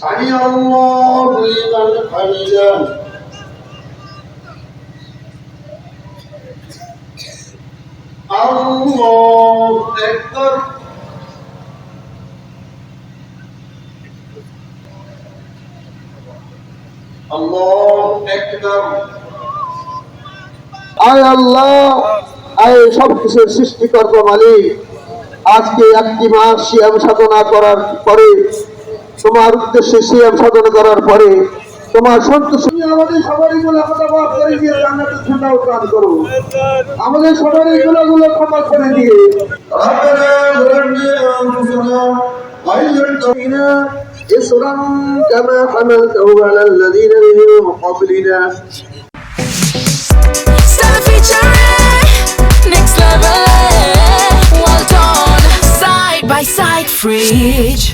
سمع الله لمن حمده الله أكبر الله أكبر আয় আল্লাহ, আয় সবকিছুর সৃষ্টিকর্তা মালিক, আজকে একটি মাস সিয়াম সাধনা করার পরে, তোমার উদ্দেশ্যে সিয়াম সাধনা করার পরে তোমার সন্তুষ্ট আমাদের সবারই গুনাহটা মাফ করে দিয়ে জান্নাতের ঠান্ডাও দান করো। আমাদের সবারই গুনাহগুলো ক্ষমা করে দিয়ে ربنا ظلمنا أنفسنا وإن لم تغفر إصرا كما حملته على الذين من قبلنا. Stella featuring next level. Well done, side by side, Fridge.